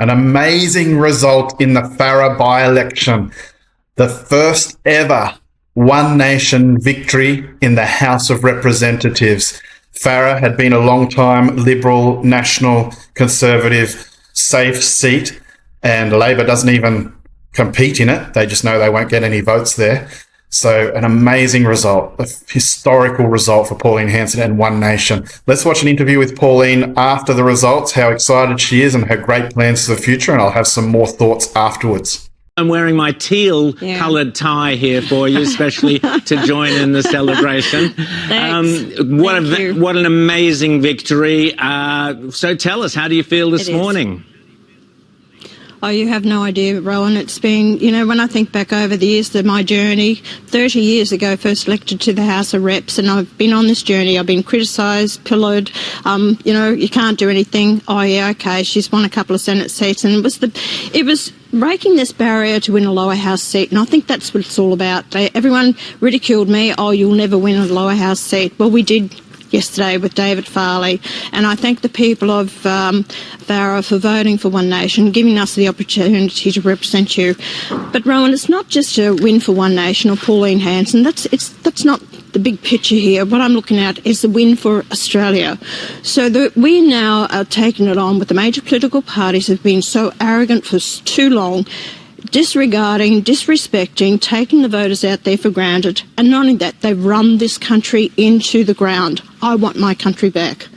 An amazing result in the Farrer by-election. The first ever One Nation victory in the House of Representatives. Farrer had been a long-time Liberal, National, Conservative, safe seat, and Labor doesn't even compete in it. They just know they won't get any votes there. So an amazing result, a historical result for Pauline Hanson and One Nation. Let's watch an interview with Pauline after the results, how excited she is and her great plans for the future, and I'll have some more thoughts afterwards. I'm wearing my teal-coloured tie here for you, especially to join in the celebration. What an amazing victory. So tell us, how do you feel this morning? Oh, you have no idea, Rowan. It's been, when I think back over the years of my journey, 30 years ago, first elected to the House of Reps, and I've been on this journey. I've been criticised, pilloried. You can't do anything. Oh, yeah, okay, she's won a couple of Senate seats, and it was breaking this barrier to win a lower house seat, and I think that's what it's all about. Everyone ridiculed me. Oh, you'll never win a lower house seat. Well, we did yesterday with David Farley, and I thank the people of Farrer for voting for One Nation, giving us the opportunity to represent you. But Rowan, it's not just a win for One Nation or Pauline Hanson. That's not the big picture here. What I'm looking at is the win for Australia. So we now are taking it on with the major political parties who've been so arrogant for too long, disregarding, disrespecting, taking the voters out there for granted, and not only that, they've run this country into the ground. I want my country back.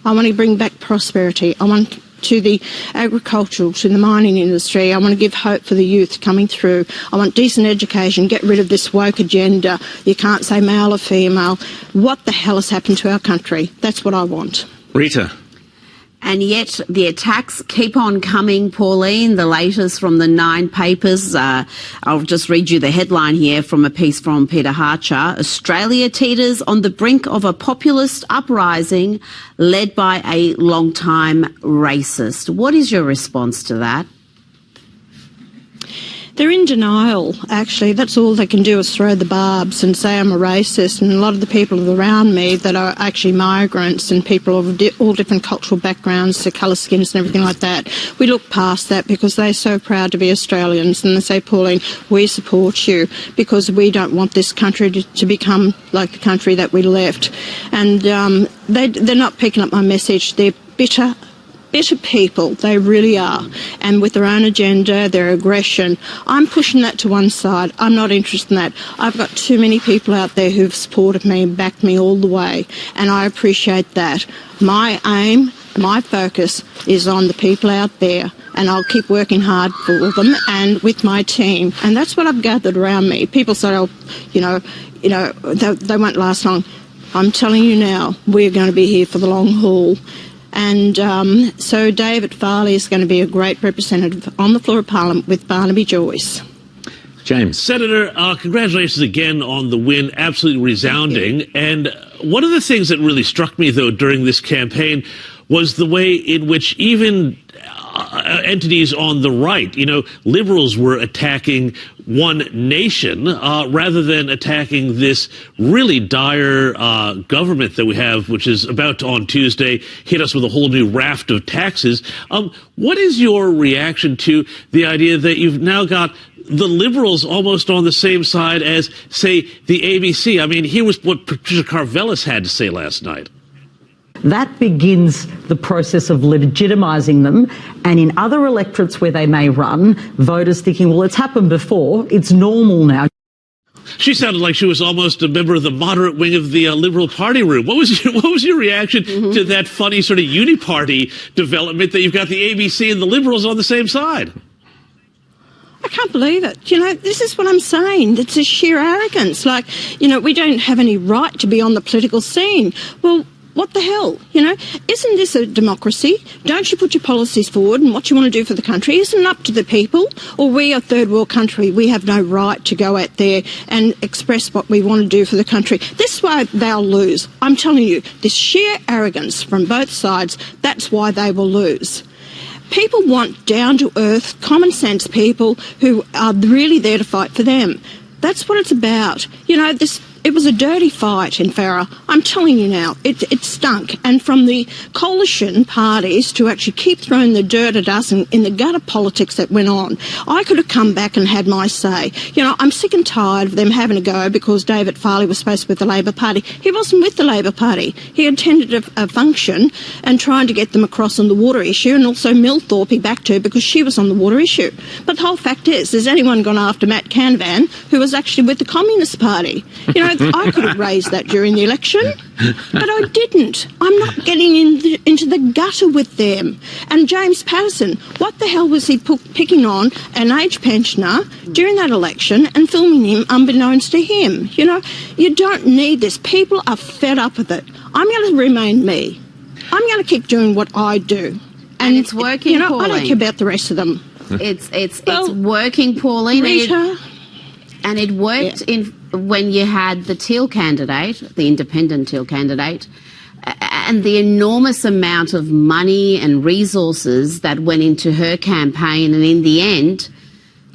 I want to bring back prosperity. I want to the agricultural, to the mining industry. I want to give hope for the youth coming through. I want decent education, get rid of this woke agenda. You can't say male or female. What the hell has happened to our country? That's what I want. Rita. And yet the attacks keep on coming, Pauline, the latest from the 9 papers. I'll just read you the headline here from a piece from Peter Harcher. Australia teeters on the brink of a populist uprising led by a long-time racist. What is your response to that? They're in denial, actually. That's all they can do is throw the barbs and say I'm a racist. And a lot of the people around me that are actually migrants and people of all different cultural backgrounds, the colour skins and everything like that, we look past that because they're so proud to be Australians. And they say, Pauline, we support you because we don't want this country to become like the country that we left. And they're not picking up my message. They're bitter people, they really are, and with their own agenda, their aggression. I'm pushing that to one side. I'm not interested in that. I've got too many people out there who've supported me and backed me all the way, and I appreciate that. My aim, my focus is on the people out there, and I'll keep working hard for them and with my team, and that's what I've gathered around me. People say, oh, they won't last long. I'm telling you now, we're going to be here for the long haul. And so David Farley is going to be a great representative on the floor of Parliament with Barnaby Joyce. James. Senator, congratulations again on the win. Absolutely resounding. And one of the things that really struck me, though, during this campaign was the way in which even entities on the right, Liberals were attacking One Nation rather than attacking this really dire government that we have, which is about to, on Tuesday, hit us with a whole new raft of taxes. What is your reaction to the idea that you've now got the Liberals almost on the same side as, say, the ABC? I mean, here was what Patricia Karvelas had to say last night. That begins the process of legitimising them, and in other electorates where they may run, voters thinking, well, it's happened before, it's normal now. She sounded like she was almost a member of the moderate wing of the Liberal Party room. What was your reaction to that funny sort of uniparty development that you've got the ABC and the Liberals on the same side? I can't believe it. This is what I'm saying. It's a sheer arrogance. We don't have any right to be on the political scene. Well, what the hell? Isn't this a democracy? Don't you put your policies forward and what you want to do for the country? Isn't it up to the people? Or we are a third world country. We have no right to go out there and express what we want to do for the country. This is why they'll lose. I'm telling you, this sheer arrogance from both sides, that's why they will lose. People want down-to-earth, common-sense people who are really there to fight for them. That's what it's about. it was a dirty fight in Farrer. I'm telling you now, it stunk. And from the coalition parties to actually keep throwing the dirt at us in the gutter politics that went on, I could have come back and had my say. You know, I'm sick and tired of them having a go because David Farley was supposed to be with the Labor Party. He wasn't with the Labor Party. He attended a function and trying to get them across on the water issue, and also Millthorpe he backed her because she was on the water issue. But the whole fact is, has anyone gone after Matt Canavan, who was actually with the Communist Party? You know, I could have raised that during the election, but I didn't. I'm not getting into the gutter with them. And James Patterson, what the hell was he picking on an age pensioner during that election and filming him unbeknownst to him? You know, you don't need this. People are fed up with it. I'm going to remain me. I'm going to keep doing what I do. And it's working, you know, Pauline. I don't care about the rest of them. It's working, Pauline. Rita, And it worked when you had the Teal candidate, the independent Teal candidate, and the enormous amount of money and resources that went into her campaign. And in the end,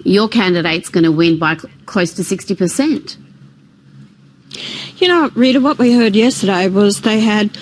your candidate's going to win by close to 60%. you know, Rita, what we heard yesterday was they had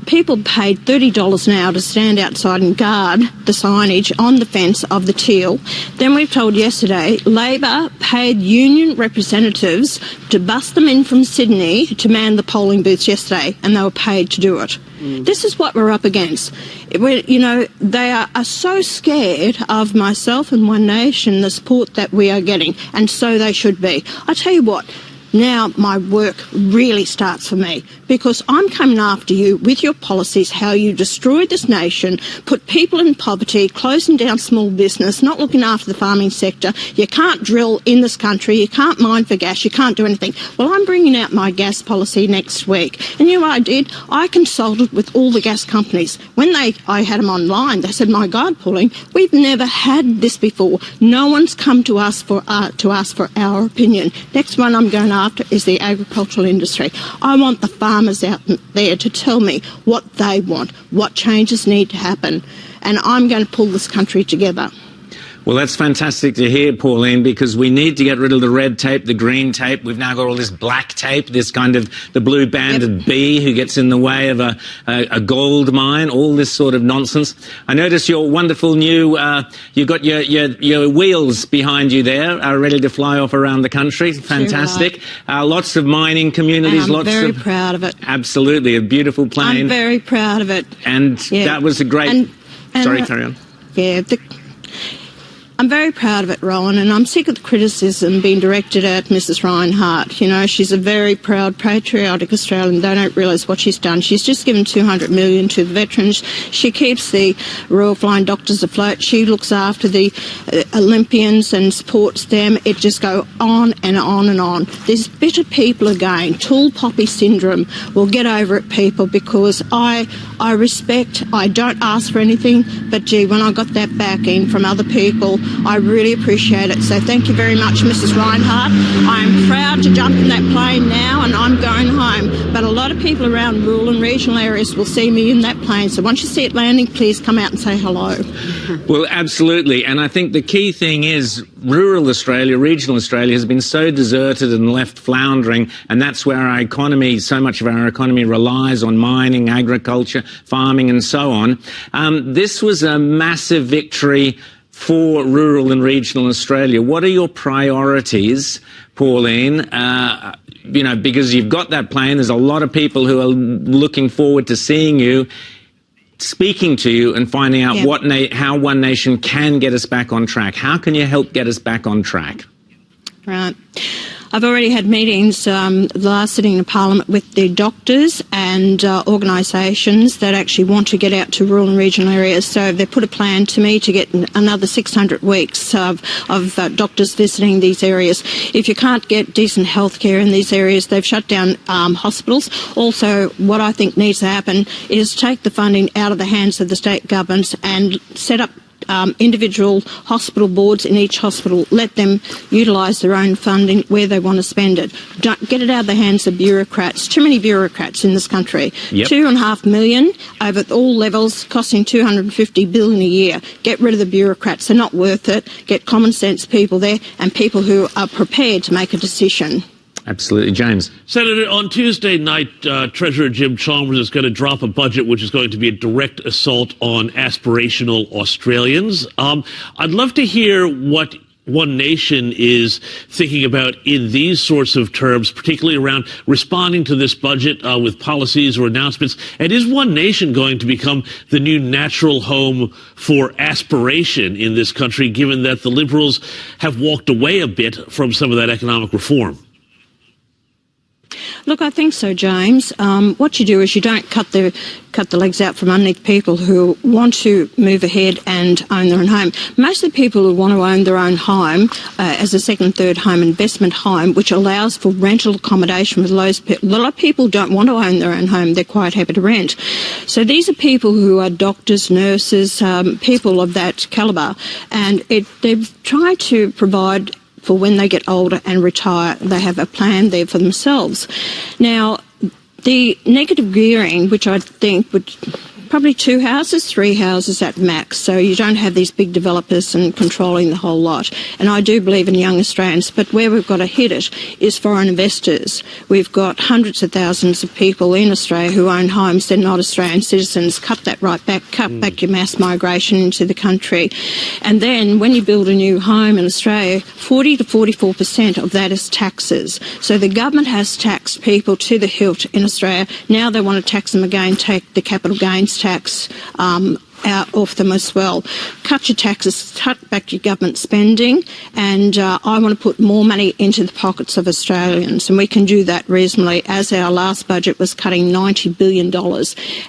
people paid $30 an hour to stand outside and guard the signage on the fence of the Teal. Then we were told yesterday Labor paid union representatives to bus them in from Sydney to man the polling booths yesterday, and they were paid to do it. This is what we're up against. You know, they are so scared of myself and One Nation, the support that we are getting, and so they should be. I tell you what, now my work really starts for me, because I'm coming after you with your policies, how you destroyed this nation, put people in poverty, closing down small business, not looking after the farming sector. You can't drill in this country, you can't mine for gas, you can't do anything. Well, I'm bringing out my gas policy next week. And you know what I did? I consulted with all the gas companies. When I had them online, they said, my God, Pauline, we've never had this before. No one's come to us to ask for our opinion. Next one I'm going after is the agricultural industry. I want the farmers out there to tell me what they want, what changes need to happen, and I'm going to pull this country together. Well, that's fantastic to hear, Pauline, because we need to get rid of the red tape, the green tape. We've now got all this black tape, this kind of the blue banded bee who gets in the way of a gold mine, all this sort of nonsense. I notice your wonderful new, you've got your wheels behind you there, are ready to fly off around the country. Fantastic. Lots of mining communities. And I'm very proud of it. Absolutely. A beautiful plane. I'm very proud of it. And that was a great... Sorry, carry on. Yeah, I'm very proud of it, Rowan, and I'm sick of the criticism being directed at Mrs. Reinhardt. You know, she's a very proud, patriotic Australian. They don't realise what she's done. She's just given $200 million to the veterans. She keeps the Royal Flying Doctors afloat. She looks after the Olympians and supports them. It just goes on and on and on. There's bitter people again. Tall poppy syndrome. We'll get over it, people, because I respect, I don't ask for anything, but gee, when I got that backing from other people, I really appreciate it. So thank you very much, Mrs. Reinhardt. I'm proud to jump in that plane now, and I'm going home. But a lot of people around rural and regional areas will see me in that plane. So once you see it landing, please come out and say hello. Well, absolutely. And I think the key thing is rural Australia, regional Australia has been so deserted and left floundering, and that's where our economy, so much of our economy relies on mining, agriculture, farming and so on. This was a massive victory for rural and regional Australia. What are your priorities, Pauline? You know, because you've got that plane, there's a lot of people who are looking forward to seeing you, speaking to you and finding out how One Nation can get us back on track. How can you help get us back on track? Right. I've already had meetings, the last sitting in Parliament, with the doctors and organisations that actually want to get out to rural and regional areas. So they put a plan to me to get another 600 weeks of doctors visiting these areas. If you can't get decent health care in these areas, they've shut down hospitals. Also, what I think needs to happen is take the funding out of the hands of the state governments and set up individual hospital boards in each hospital. Let them utilise their own funding where they want to spend it. Don't get it out of the hands of bureaucrats. Too many bureaucrats in this country. $2.5 million over all levels, costing $250 billion a year. Get rid of the bureaucrats. They're not worth it. Get common sense people there and people who are prepared to make a decision. Absolutely. James. Senator, on Tuesday night, Treasurer Jim Chalmers is going to drop a budget which is going to be a direct assault on aspirational Australians. I'd love to hear what One Nation is thinking about in these sorts of terms, particularly around responding to this budget with policies or announcements. And is One Nation going to become the new natural home for aspiration in this country, given that the Liberals have walked away a bit from some of that economic reform? Look, I think so, James. What you do is you don't cut the legs out from underneath people who want to move ahead and own their own home. Most of the people who want to own their own home as a second, third home, investment home, which allows for rental accommodation with low. A lot of people don't want to own their own home. They're quite happy to rent. So these are people who are doctors, nurses, people of that calibre, and they've tried to provide for when they get older and retire. They have a plan there for themselves. Now, the negative gearing, which I think would probably 2 houses, 3 houses at max, so you don't have these big developers and controlling the whole lot. And I do believe in young Australians, but where we've got to hit it is foreign investors. We've got hundreds of thousands of people in Australia who own homes. They're not Australian citizens. Cut that right back. Cut back your mass migration into the country. And then when you build a new home in Australia, 40 to 44% of that is taxes. So the government has taxed people to the hilt in Australia. Now they want to tax them again, take the capital gains tax out off them as well. Cut your taxes, cut back your government spending, and I want to put more money into the pockets of Australians, and we can do that reasonably, as our last budget was cutting $90 billion,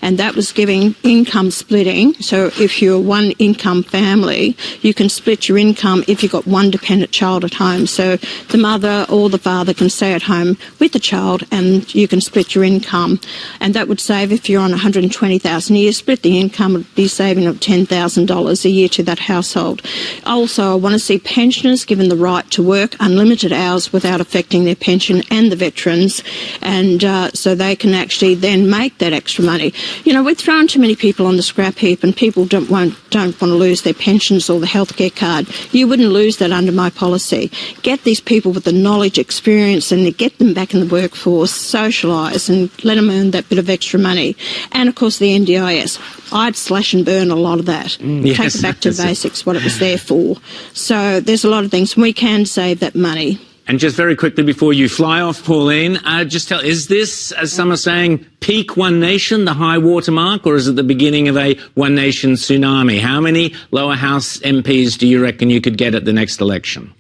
and that was giving income splitting. So if you're one income family, you can split your income if you've got one dependent child at home. So the mother or the father can stay at home with the child, and you can split your income, and that would save, if you're on $120,000 a year, split the income would be saving of $10,000 a year to that household. Also, I want to see pensioners given the right to work unlimited hours without affecting their pension, and the veterans, and so they can actually then make that extra money. You know, we've thrown too many people on the scrap heap, and people don't want to lose their pensions or the healthcare card. You wouldn't lose that under my policy. Get these people with the knowledge, experience, and get them back in the workforce, socialise, and let them earn that bit of extra money. And of course, the NDIS. I'd slash and burn a lot of that. Yes. Take it back to basics, what it was there for. So there's a lot of things. We can save that money. And just very quickly before you fly off, Pauline, just tell, is this, as some are saying, peak One Nation, the high water mark, or is it the beginning of a One Nation tsunami? How many lower house MPs do you reckon you could get at the next election?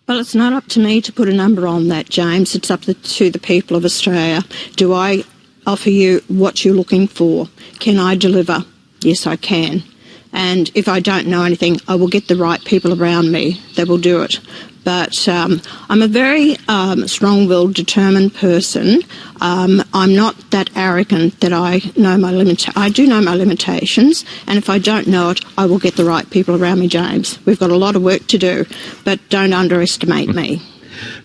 Well, it's not up to me to put a number on that, James. It's up to the people of Australia. Do I offer you what you're looking for? Can I deliver? Yes, I can. And if I don't know anything, I will get the right people around me that will do it. But I'm a very strong-willed, determined person. I'm not that arrogant that I know I do know my limitations, and if I don't know it, I will get the right people around me, James. We've got a lot of work to do, but don't underestimate me.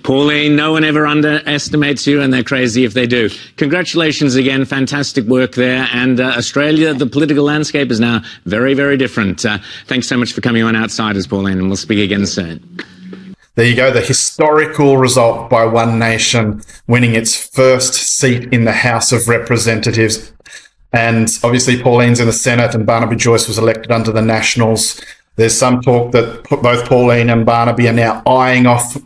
Pauline, no one ever underestimates you, and they're crazy if they do. Congratulations again. Fantastic work there. And Australia, the political landscape is now very, very different. Thanks so much for coming on Outsiders, Pauline, and we'll speak again soon. There you go, the historical result by One Nation winning its first seat in the House of Representatives. And obviously Pauline's in the Senate and Barnaby Joyce was elected under the Nationals. There's some talk that both Pauline and Barnaby are now eyeing off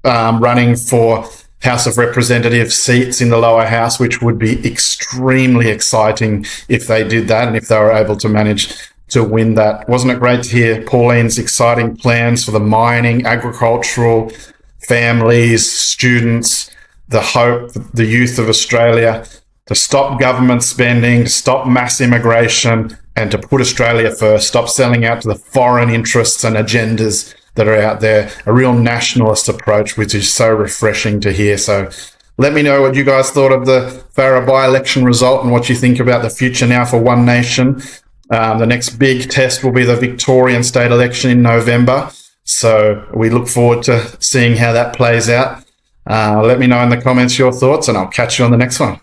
running for House of Representatives seats in the lower house, which would be extremely exciting if they did that and if they were able to manage to win that. Wasn't it great to hear Pauline's exciting plans for the mining, agricultural, families, students, the hope, the youth of Australia, to stop government spending, to stop mass immigration, and to put Australia first, stop selling out to the foreign interests and agendas that are out there, a real nationalist approach, which is so refreshing to hear. So let me know what you guys thought of the Farah by-election result and what you think about the future now for One Nation. The next big test will be the Victorian state election in November. So we look forward to seeing how that plays out. Let me know in the comments your thoughts, and I'll catch you on the next one.